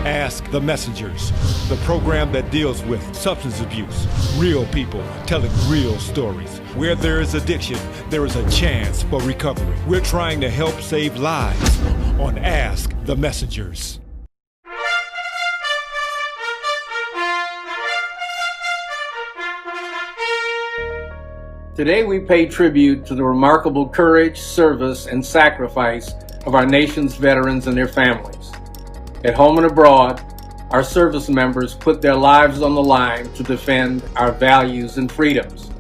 Ask the Messengers, the program that deals with substance abuse, real people telling real stories. Where there is addiction, there is a chance for recovery. We're trying to help save lives on Ask the Messengers. Today we pay tribute to the remarkable courage, service, and sacrifice of our nation's veterans and their families. At home and abroad, our service members put their lives on the line to defend our values and freedoms.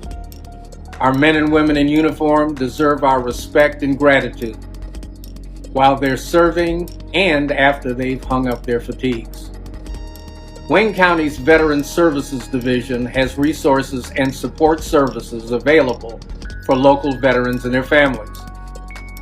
Our men and women in uniform deserve our respect and gratitude while they're serving and after they've hung up their fatigues. Wayne County's Veterans Services Division has resources and support services available for local veterans and their families.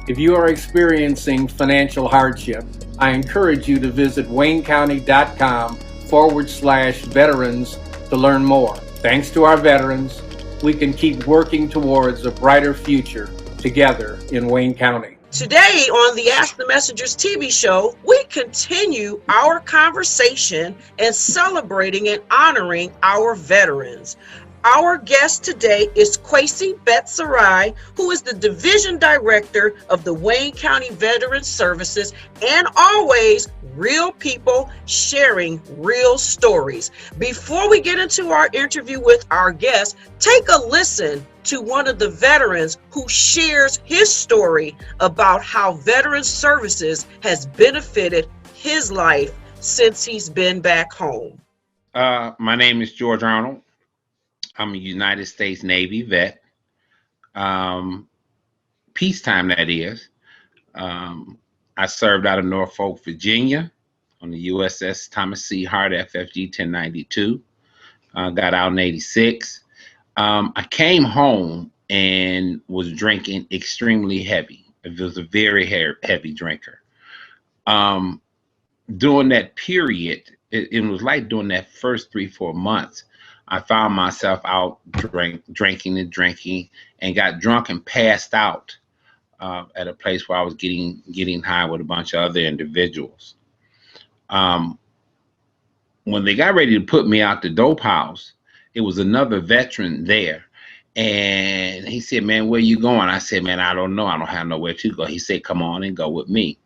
If you are experiencing financial hardship, I encourage you to visit waynecounty.com/veterans to learn more. Thanks to our veterans, we can keep working towards a brighter future together in Wayne County. Today on the Ask the Messengers TV show, we continue our conversation and celebrating and honoring our veterans. Our guest today is Kwesi Betserai, who is the Division Director of the Wayne County Veterans Services, and always real people sharing real stories. Before we get into our interview with our guest, take a listen to one of the veterans who shares his story about how Veterans Services has benefited his life since he's been back home. My name is George Arnold. I'm a United States Navy vet. Peacetime, that is. I served out of Norfolk, Virginia on the USS Thomas C. Hart FFG 1092. Got out in 86. I came home and was drinking extremely heavy. It was a very heavy drinker. During that period, it was like during that first 3-4 months, I found myself out drinking and got drunk and passed out at a place where I was getting high with a bunch of other individuals. When they got ready to put me out the dope house, it was another veteran there. And he said, "Man, where you going?" I said, "Man, I don't know. I don't have nowhere to go." He said, "Come on and go with me."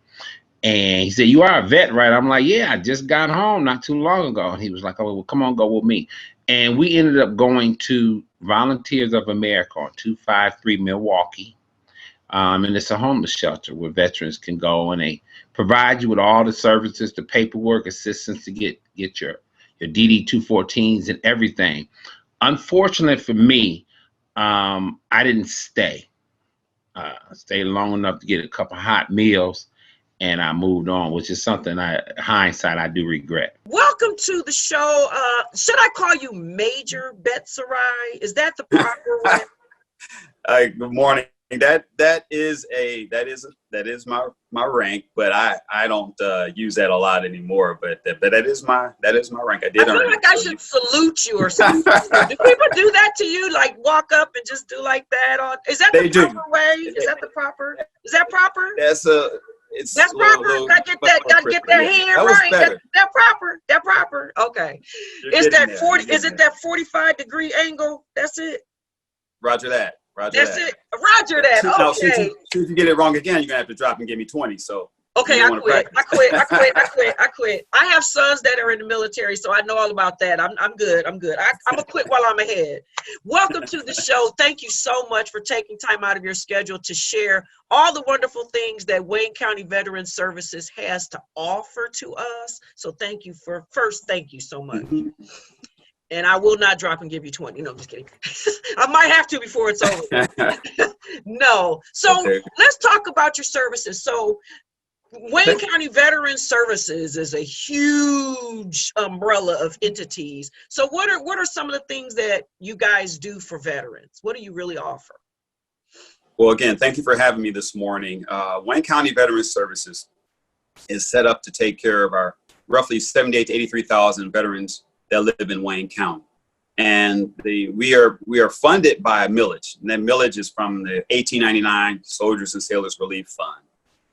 And he said, "You are a vet, right?" I'm like, "Yeah, I just got home not too long ago." And he was like, "Oh, well, come on, go with me." And we ended up going to Volunteers of America on 253 Milwaukee. And it's a homeless shelter where veterans can go, and they provide you with all the services, the paperwork, assistance to get your DD-214s and everything. Unfortunately for me, I didn't stay. I stayed long enough to get a couple hot meals, and I moved on, which is something hindsight, I do regret. Welcome to the show. Should I call you Major Betserai? Is that the proper way? Good morning. That is my rank, but I don't use that a lot anymore. But that is my rank. I feel like I should salute you or something. Do people do that to you? Like walk up and just do like that? Is that the proper way? Is that proper? That's proper. Gotta get that hand right. That proper. Okay. Is that 40? Is it that 45-degree angle? That's it. Roger that. That's it. Roger that. Okay. Now, since you get it wrong again, you're gonna have to drop and give me 20. So. Okay, I quit. I have sons that are in the military, so I know all about that. I'm good. I'm gonna quit while I'm ahead. Welcome to the show. Thank you so much for taking time out of your schedule to share all the wonderful things that Wayne County Veterans Services has to offer to us. So thank you so much. Mm-hmm. And I will not drop and give you 20. No, I'm just kidding. I might have to before it's over. No. So Let's talk about your services. So Wayne County Veterans Services is a huge umbrella of entities. So what are some of the things that you guys do for veterans? What do you really offer? Well, again, thank you for having me this morning. Wayne County Veterans Services is set up to take care of our roughly 78 to 83,000 veterans that live in Wayne County. And we are funded by a millage. And that millage is from the 1899 Soldiers and Sailors Relief Fund.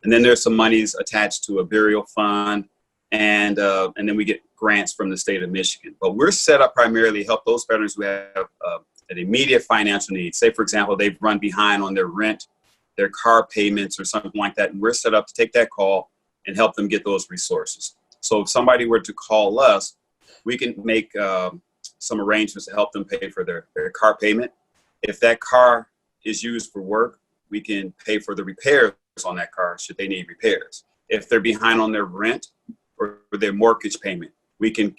And then there's some monies attached to a burial fund and then we get grants from the state of Michigan. But we're set up primarily to help those veterans who have an immediate financial need. Say, for example, they've run behind on their rent, their car payments, or something like that, and we're set up to take that call and help them get those resources. So if somebody were to call us, we can make some arrangements to help them pay for their car payment. If that car is used for work, we can pay for the repairs on that car should they need repairs. If they're behind on their rent or their mortgage payment, we can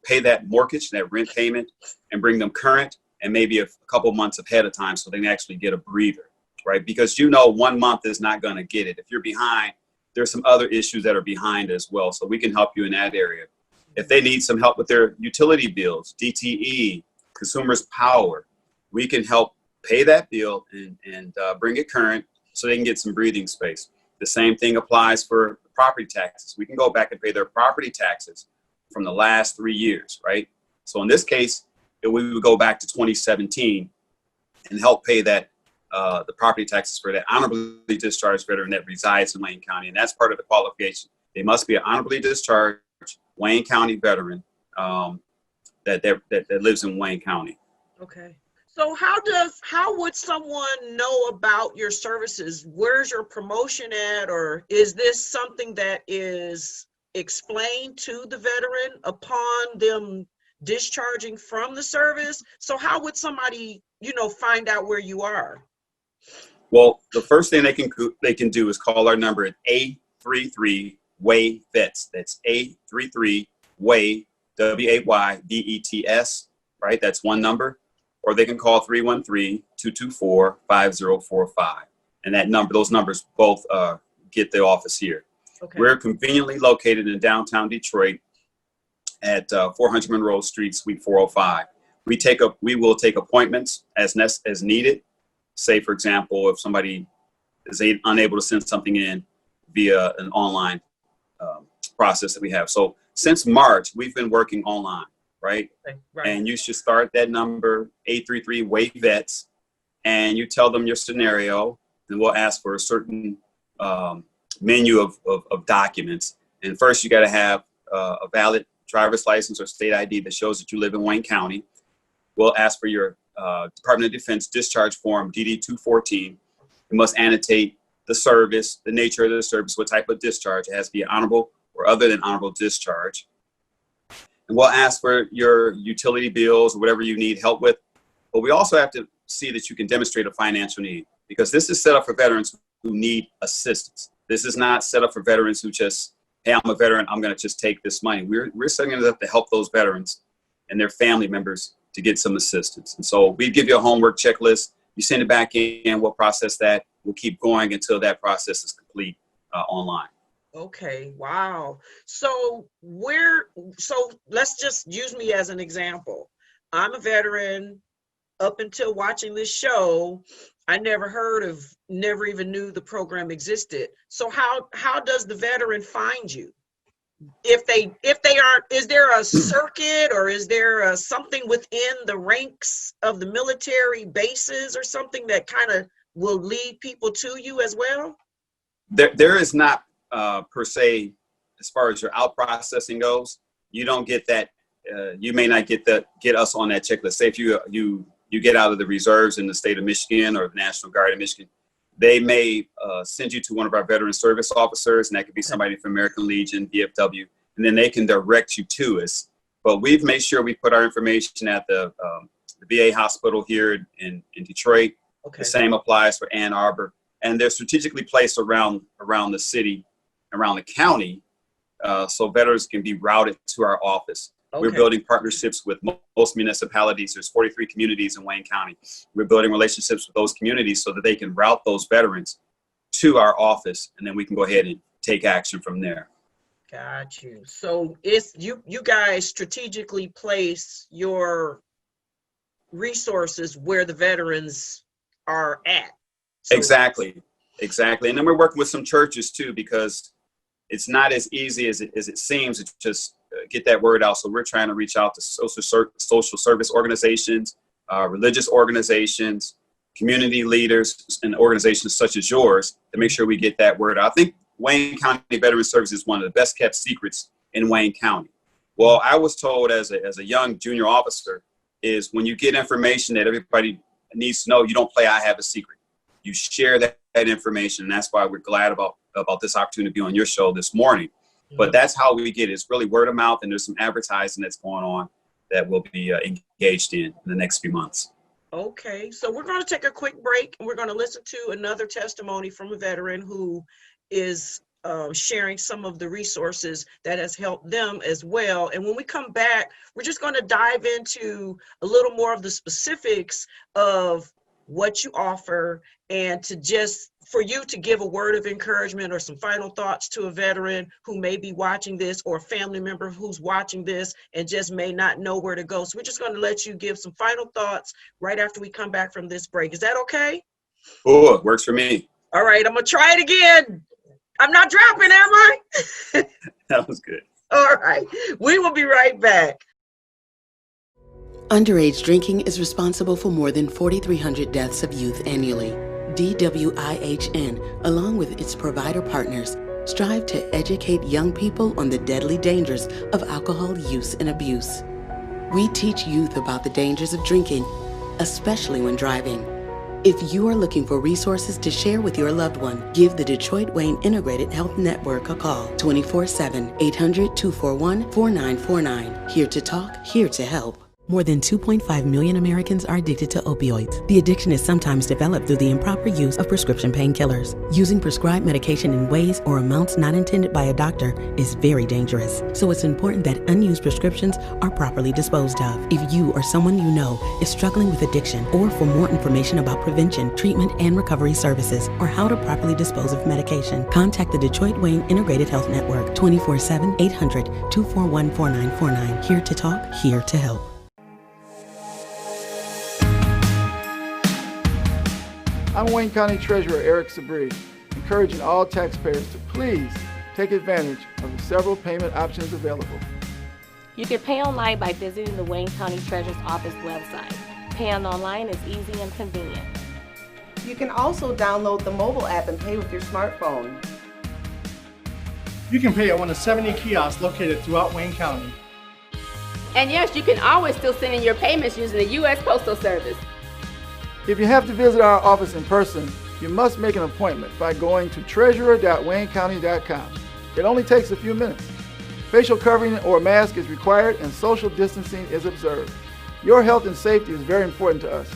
pay that mortgage, that rent payment, and bring them current and maybe a couple months ahead of time so they can actually get a breather, right? Because 1 month is not going to get it. If you're behind, there's some other issues that are behind as well. So we can help you in that area. If they need some help with their utility bills, DTE, consumers power, we can help pay that bill and bring it current so they can get some breathing space. The same thing applies for property taxes. We can go back and pay their property taxes from the last 3 years, right? So in this case, we would go back to 2017 and help pay that the property taxes for that honorably discharged veteran that resides in Wayne County. And that's part of the qualification. They must be an honorably discharged Wayne County veteran that lives in Wayne County. Okay. So how would someone know about your services? Where's your promotion at? Or is this something that is explained to the veteran upon them discharging from the service? So how would somebody, find out where you are? Well, the first thing they can do is call our number at 833-WAY-VETS. That's 833-WAY, WAYVETS, right? That's one number. Or they can call 313-224-5045. And those numbers both get the office here. Okay. We're conveniently located in downtown Detroit at 400 Monroe Street, Suite 405. We will take appointments as needed. Say, for example, if somebody is unable to send something in via an online process that we have. So since March, we've been working online, right? Right. And you should start that number, 833-WAY-VETS, and you tell them your scenario, and we'll ask for a certain menu of documents. And first, you got to have a valid driver's license or state ID that shows that you live in Wayne County. We'll ask for your Department of Defense discharge form, DD-214. You must annotate the service, the nature of the service, what type of discharge. It has to be honorable or other than honorable discharge. And we'll ask for your utility bills or whatever you need help with. But we also have to see that you can demonstrate a financial need, because this is set up for veterans who need assistance. This is not set up for veterans who just, hey, I'm a veteran, I'm going to just take this money. We're setting it up to help those veterans and their family members to get some assistance. And so we give you a homework checklist. You send it back in, we'll process that. We'll keep going until that process is complete online. Okay, wow. So let's just use me as an example. I'm a veteran. Up until watching this show, I never even knew the program existed. So how does the veteran find you? If they aren't, is there a circuit or is there something within the ranks of the military bases or something that kind of will lead people to you as well? There is not per se, as far as your out processing goes. You don't get that. You may not get us on that checklist. Say if you get out of the reserves in the state of Michigan or the National Guard of Michigan, they may send you to one of our veteran service officers, and that could be somebody from American Legion, VFW, and then they can direct you to us. But we've made sure we put our information at the VA hospital here in Detroit. Okay. The same applies for Ann Arbor, and they're strategically placed around the city, around the county, so veterans can be routed to our office. Okay. We're building partnerships with most municipalities. There's 43 communities in Wayne County. We're building relationships with those communities so that they can route those veterans to our office, and then we can go ahead and take action from there. Got you. So it's you guys strategically place your resources where the veterans are at. So Exactly. And then we're working with some churches too, because it's not as easy as it seems to just get that word out. So we're trying to reach out to social service organizations, religious organizations, community leaders, and organizations such as yours to make sure we get that word out. I think Wayne County Veteran Services is one of the best kept secrets in Wayne County. Well, I was told as a young junior officer is when you get information that everybody needs to know, you don't play I have a secret. You share that information, and that's why we're glad about this opportunity to be on your show this morning. But that's how we get it. It's really word of mouth, and there's some advertising that's going on that we'll be engaged in the next few months. Okay, so we're going to take a quick break, and we're going to listen to another testimony from a veteran who is sharing some of the resources that has helped them as well. And when we come back, we're just going to dive into a little more of the specifics of what you offer, and for you to give a word of encouragement or some final thoughts to a veteran who may be watching this, or a family member who's watching this and just may not know where to go. So we're just going to let you give some final thoughts right after we come back from this break. Is that okay? Oh, it works for me. All right, I'm going to try it again. I'm not dropping, am I? That was good. All right, we will be right back. Underage drinking is responsible for more than 4,300 deaths of youth annually. DWIHN, along with its provider partners, strive to educate young people on the deadly dangers of alcohol use and abuse. We teach youth about the dangers of drinking, especially when driving. If you are looking for resources to share with your loved one, give the Detroit Wayne Integrated Health Network a call, 24/7, 800-241-4949. Here to talk, here to help. More than 2.5 million Americans are addicted to opioids. The addiction is sometimes developed through the improper use of prescription painkillers. Using prescribed medication in ways or amounts not intended by a doctor is very dangerous. So it's important that unused prescriptions are properly disposed of. If you or someone you know is struggling with addiction, or for more information about prevention, treatment, and recovery services, or how to properly dispose of medication, contact the Detroit Wayne Integrated Health Network, 24/7, 800-241-4949. Here to talk, here to help. I'm Wayne County Treasurer Eric Sabri, encouraging all taxpayers to please take advantage of the several payment options available. You can pay online by visiting the Wayne County Treasurer's Office website. Paying online is easy and convenient. You can also download the mobile app and pay with your smartphone. You can pay at one of 70 kiosks located throughout Wayne County. And yes, you can always still send in your payments using the U.S. Postal Service. If you have to visit our office in person, you must make an appointment by going to treasurer.waynecounty.com. It only takes a few minutes. Facial covering or mask is required and social distancing is observed. Your health and safety is very important to us.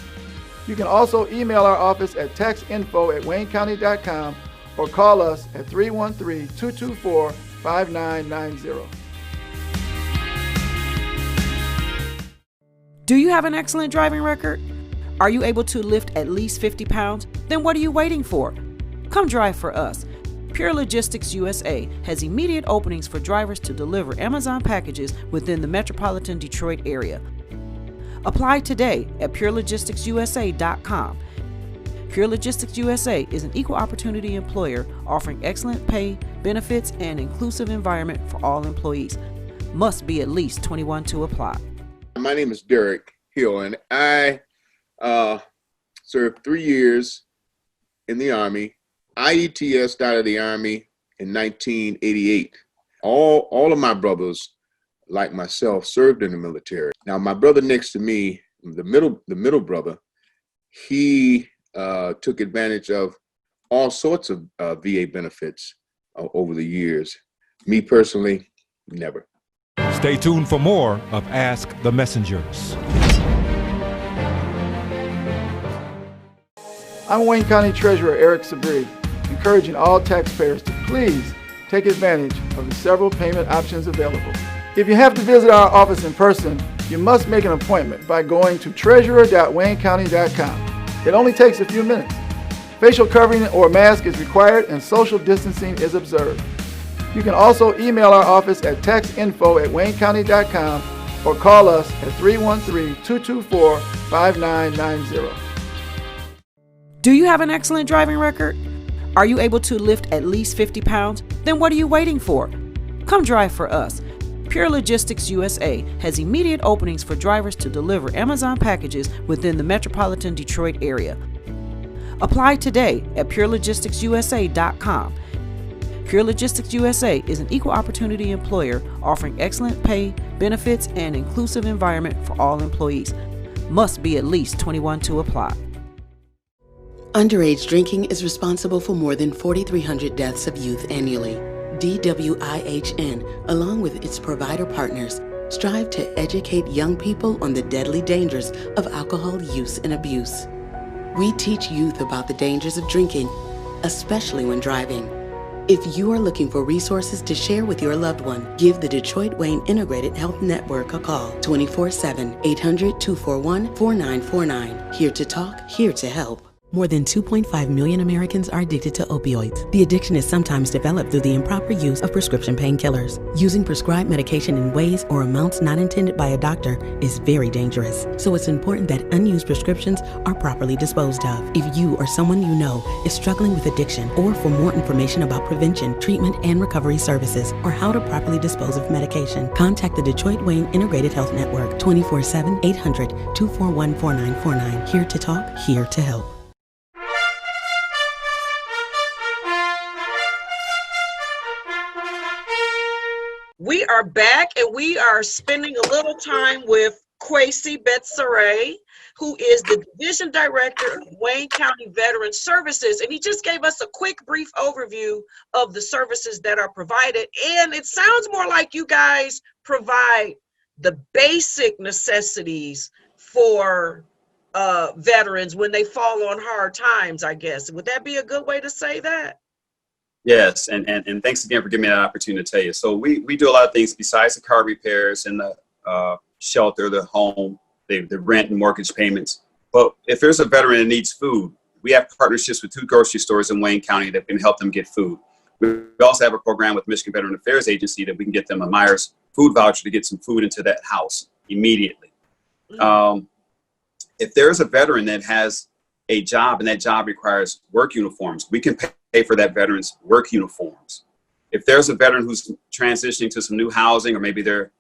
You can also email our office at taxinfo@waynecounty.com or call us at 313-224-5990. Do you have an excellent driving record? Are you able to lift at least 50 pounds? Then what are you waiting for? Come drive for us. Pure Logistics USA has immediate openings for drivers to deliver Amazon packages within the metropolitan Detroit area. Apply today at purelogisticsusa.com. Pure Logistics USA is an equal opportunity employer offering excellent pay, benefits, and inclusive environment for all employees. Must be at least 21 to apply. My name is Derek Hill, and I served 3 years in the Army. IETS out of the Army in 1988. All of my brothers, like myself, served in the military. Now, my brother next to me, the middle brother, he took advantage of all sorts of VA benefits over the years. Me personally, never. Stay tuned for more of Ask the Messengers. I'm Wayne County Treasurer Eric Sabri, encouraging all taxpayers to please take advantage of the several payment options available. If you have to visit our office in person, you must make an appointment by going to treasurer.waynecounty.com. It only takes a few minutes. Facial covering or mask is required and social distancing is observed. You can also email our office at taxinfo@waynecounty.com or call us at 313-224-5990. Do you have an excellent driving record? Are you able to lift at least 50 pounds? Then what are you waiting for? Come drive for us. Pure Logistics USA has immediate openings for drivers to deliver Amazon packages within the metropolitan Detroit area. Apply today at purelogisticsusa.com. Pure Logistics USA is an equal opportunity employer offering excellent pay, benefits, and inclusive environment for all employees. Must be at least 21 to apply. Underage drinking is responsible for more than 4,300 deaths of youth annually. DWIHN, along with its provider partners, strive to educate young people on the deadly dangers of alcohol use and abuse. We teach youth about the dangers of drinking, especially when driving. If you are looking for resources to share with your loved one, give the Detroit Wayne Integrated Health Network a call, 24/7, 800-241-4949. Here to talk, here to help. More than 2.5 million Americans are addicted to opioids. The addiction is sometimes developed through the improper use of prescription painkillers. Using prescribed medication in ways or amounts not intended by a doctor is very dangerous. So it's important that unused prescriptions are properly disposed of. If you or someone you know is struggling with addiction, or for more information about prevention, treatment, and recovery services, or how to properly dispose of medication, contact the Detroit Wayne Integrated Health Network, 24/7, 800-241-4949. Here to talk, here to help. We are back, and we are spending a little time with Kwesi Betserai, who is the Division Director of Wayne County Veteran Services. And he just gave us a quick, brief overview of the services that are provided. And it sounds more like you guys provide the basic necessities for veterans when they fall on hard times, I guess. Would that be a good way to say that? Yes, and thanks again for giving me that opportunity to tell you. So we do a lot of things besides the car repairs and the shelter, the home, the rent and mortgage payments. But if there's a veteran that needs food, we have partnerships with 2 grocery stores in Wayne County that can help them get food. We also have a program with Michigan Veteran Affairs Agency that we can get them a Myers food voucher to get some food into that house immediately. If there's a veteran that has a job and that job requires work uniforms, we can pay for that veteran's work uniforms. If there's a veteran who's transitioning to some new housing, or maybe their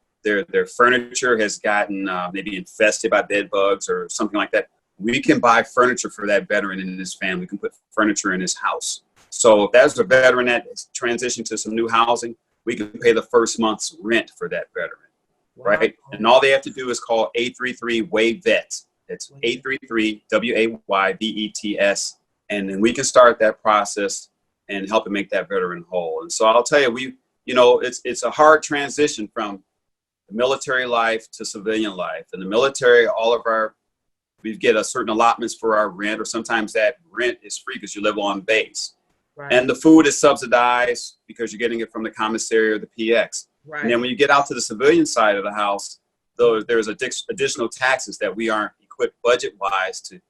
furniture has gotten maybe infested by bed bugs or something like that, we can buy furniture for that veteran and his family. We can put furniture in his house. So if there's a veteran that is transitioning to some new housing, we can pay the first month's rent for that veteran, right? And all they have to do is call 833-WAY-VET. It's 833-WAYVETS. And then we can start that process and help make that veteran whole. And so I'll tell you, it's a hard transition from the military life to civilian life. In the military, we get a certain allotments for our rent, or sometimes that rent is free because you live on base. Right. And the food is subsidized because you're getting it from the commissary or the PX. Right. And then when you get out to the civilian side of the house, though, there's additional taxes that we aren't equipped budget-wise to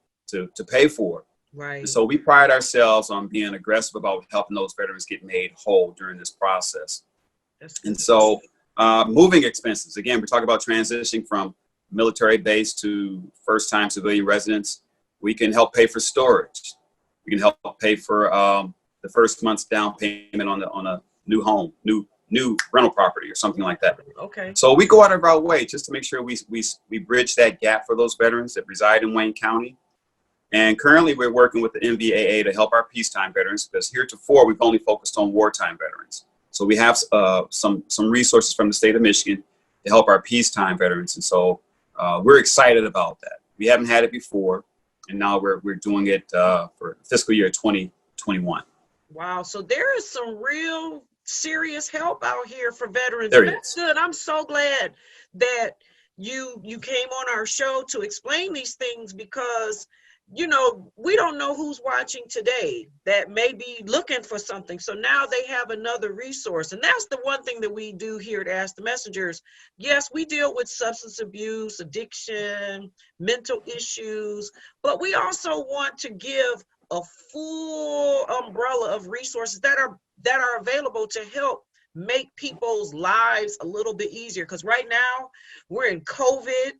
pay for. Right. And so we pride ourselves on being aggressive about helping those veterans get made whole during this process. And so moving expenses, again, we're talking about transitioning from military base to first-time civilian residents. We can help pay for storage. We can help pay for the first month's down payment on a new home, new rental property or something like that. Okay. So we go out of our way just to make sure we bridge that gap for those veterans that reside in Wayne County. And currently we're working with the NVAA to help our peacetime veterans, because heretofore we've only focused on wartime veterans. So we have some resources from the state of Michigan to help our peacetime veterans. And so we're excited about that. We haven't had it before, and now we're doing it for fiscal year 2021. Wow. So there is some real serious help out here for veterans. That's good. I'm so glad that you came on our show to explain these things, because we don't know who's watching today that may be looking for something. So now they have another resource. And that's the one thing that we do here at Ask the Messengers. Yes, we deal with substance abuse, addiction, mental issues, but we also want to give a full umbrella of resources that are available to help make people's lives a little bit easier. Because right now we're in COVID.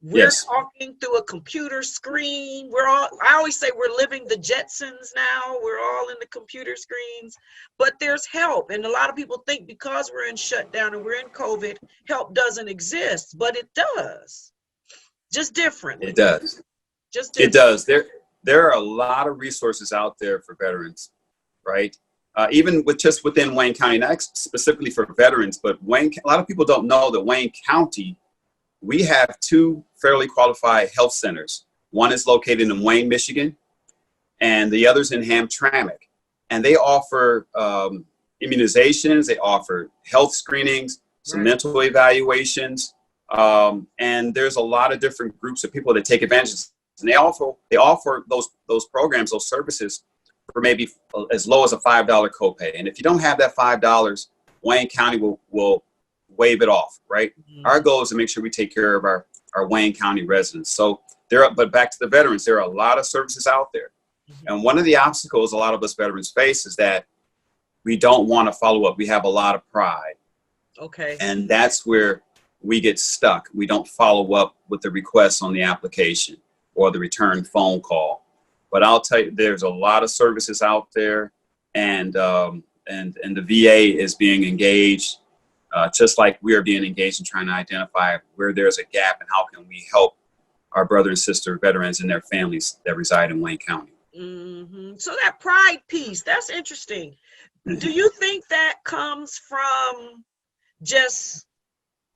We're talking through a computer screen. I always say we're living the Jetsons now. We're all in the computer screens, but there's help. And a lot of people think because we're in shutdown and we're in COVID, help doesn't exist, but it does. Just differently. It does. Just different. It does. There are a lot of resources out there for veterans, right? even with just within Wayne County, not specifically for veterans, but a lot of people don't know that Wayne County, we have 2 fairly qualified health centers. One is located in Wayne, Michigan, and the other's in Hamtramck. And they offer immunizations, they offer health screenings, some mental evaluations, and there's a lot of different groups of people that take advantage of this. And they offer those programs, those services, for maybe as low as a $5 copay. And if you don't have that $5, Wayne County will waive it off, right? Mm-hmm. Our goal is to make sure we take care of our Wayne County residents. So but back to the veterans, there are a lot of services out there. Mm-hmm. And one of the obstacles a lot of us veterans face is that we don't want to follow up. We have a lot of pride. Okay. And that's where we get stuck. We don't follow up with the request on the application or the return phone call. But I'll tell you, there's a lot of services out there, and the VA is being engaged, just like we are being engaged in trying to identify where there's a gap and how can we help our brother and sister veterans and their families that reside in Wayne County. Mm-hmm. So that pride piece, that's interesting. Mm-hmm. Do you think that comes from just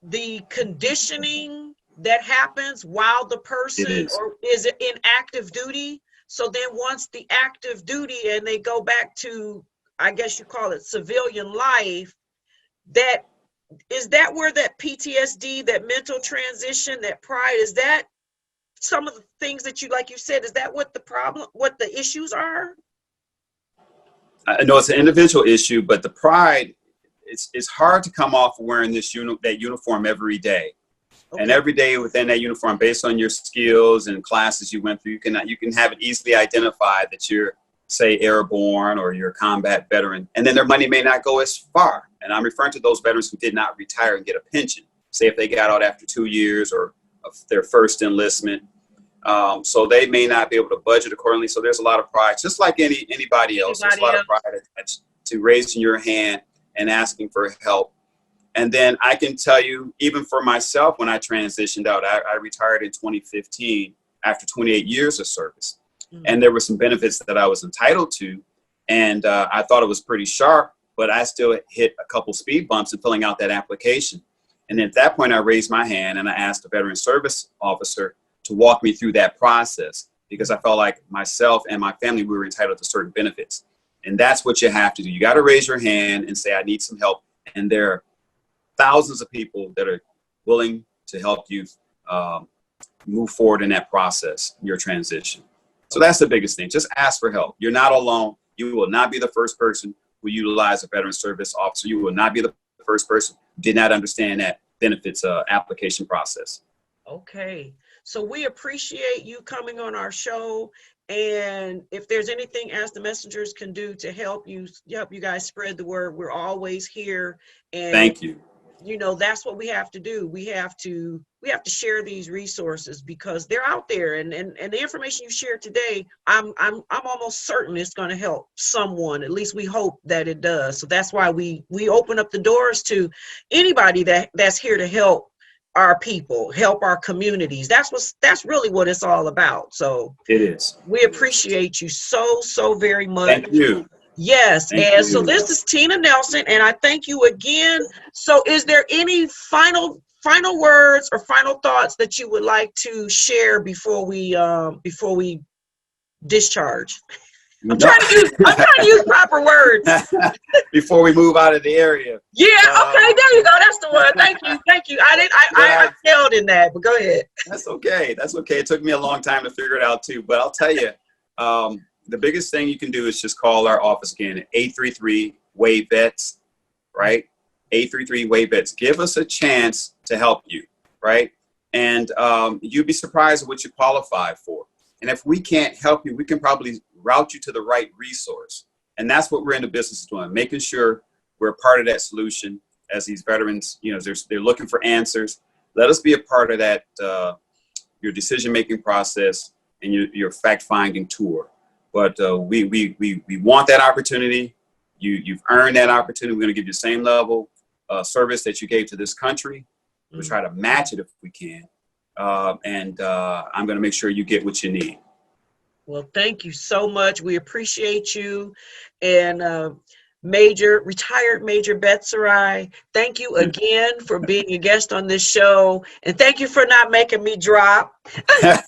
the conditioning that happens while the person, or is it in active duty? So then once the active duty and they go back to, I guess you call it civilian life, is that where that PTSD, that mental transition, that pride, is that some of the things that like you said, is that what the issues are? I know it's an individual issue, but the pride, it's hard to come off wearing that uniform every day. Okay. And every day within that uniform, based on your skills and classes you went through, you can have it easily identified that you're, say, airborne or you're a combat veteran. And then their money may not go as far. And I'm referring to those veterans who did not retire and get a pension. Say if they got out after 2 years or of their first enlistment. So they may not be able to budget accordingly. So there's a lot of pride, just like anybody else. There's a lot of pride attached to raising your hand and asking for help. And then I can tell you, even for myself, when I transitioned out, I retired in 2015 after 28 years of service. Mm-hmm. And there were some benefits that I was entitled to. And I thought it was pretty sharp, but I still hit a couple speed bumps in filling out that application. And at that point, I raised my hand and I asked the veteran service officer to walk me through that process, because I felt like myself and my family, we were entitled to certain benefits. And that's what you have to do. You got to raise your hand and say, I need some help. And there are thousands of people that are willing to help you move forward in that process, your transition. So that's the biggest thing. Just ask for help. You're not alone. You will not be the first person who utilized a veteran service officer. You will not be the first person who did not understand that benefits application process. Okay. So we appreciate you coming on our show. And if there's anything Ask the Messengers can do to help you guys spread the word, we're always here. And thank you. You know, that's what we have to do. We have to share these resources because they're out there, and the information you shared today, I'm almost certain it's going to help someone. At least we hope that it does. So that's why we open up the doors to anybody that's here to help our people, help our communities. That's really what it's all about. So it is. We appreciate you so very much. Thank you. Yes, and so this is Tina Nelson, and I thank you again. So is there any final words or final thoughts that you would like to share before we discharge? I'm trying to use proper words. Before we move out of the area. Yeah, okay, there you go. That's the one. Thank you. I failed in that, but go ahead. That's okay. It took me a long time to figure it out too, but I'll tell you, the biggest thing you can do is just call our office again at 833-WAVE-VETS, right? 833-WAVE-VETS. Give us a chance to help you, right? And you'd be surprised at what you qualify for. And if we can't help you, we can probably route you to the right resource. And that's what we're in the business of doing, making sure we're part of that solution as these veterans, they're looking for answers. Let us be a part of that, your decision-making process and your fact-finding tour. But we want that opportunity. You've earned that opportunity. We're going to give you the same level of service that you gave to this country. We'll try to match it if we can. And I'm going to make sure you get what you need. Well, thank you so much. We appreciate you. And Retired Major Betserai. Thank you again for being a guest on this show, and thank you for not making me drop. That's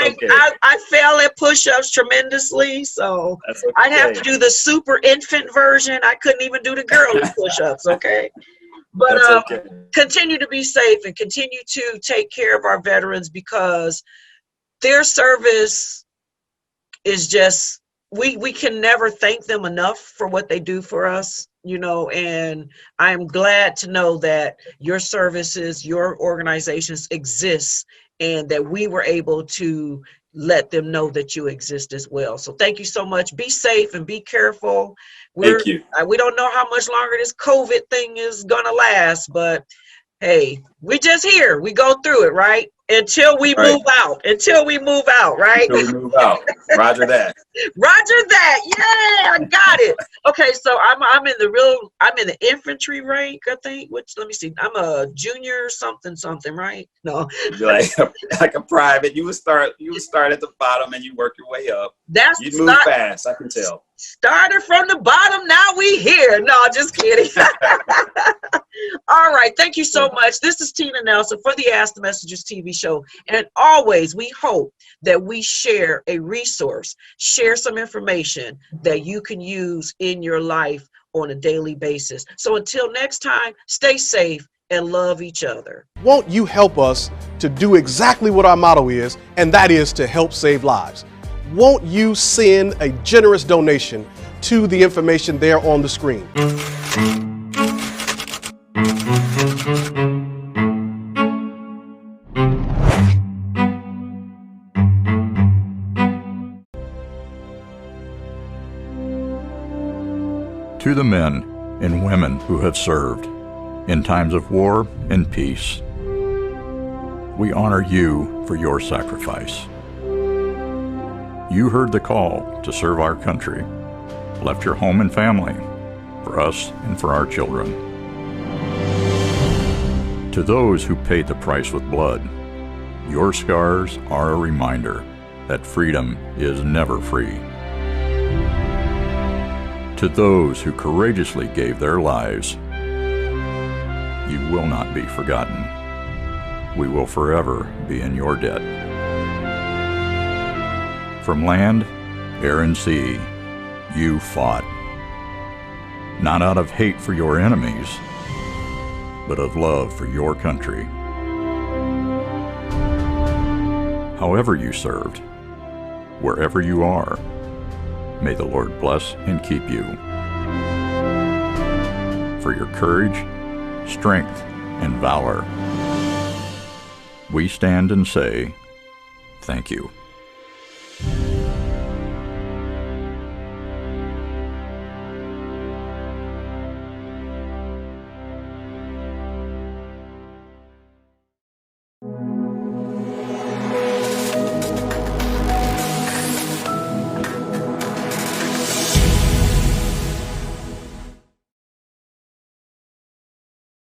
okay. I fail at push-ups tremendously, so That's okay. I'd have to do the super infant version. I couldn't even do the girly push-ups, okay? But okay. Continue to be safe and continue to take care of our veterans, because their service is just, we can never thank them enough for what they do for us, you know, and I'm glad to know that your services, your organizations exist, and that we were able to let them know that you exist as well. So thank you so much. Be safe and be careful. Thank you. We don't know how much longer this COVID thing is gonna last, but hey, we just here. We go through it, right? Until we move out. Until we move out, right? Until we move out. Roger that. Roger that. Yeah, I got it. Okay, so I'm in the infantry rank, I think. Let me see. I'm a junior something, right? No. like a private. You would start at the bottom and you work your way up. You'd move fast, I can tell. Started from the bottom, now we here. No, just kidding. All right, thank you so much. This is Tina Nelson for the Ask the Messengers TV show. And always, we hope that we share a resource, share some information that you can use in your life on a daily basis. So until next time, stay safe and love each other. Won't you help us to do exactly what our motto is, and that is to help save lives? Won't you send a generous donation to the information there on the screen? To the men and women who have served in times of war and peace, we honor you for your sacrifice. You heard the call to serve our country, left your home and family for us and for our children. To those who paid the price with blood, your scars are a reminder that freedom is never free. To those who courageously gave their lives, you will not be forgotten. We will forever be in your debt. From land, air, and sea, you fought. Not out of hate for your enemies, but of love for your country. However you served, wherever you are, may the Lord bless and keep you. For your courage, strength, and valor, we stand and say, thank you.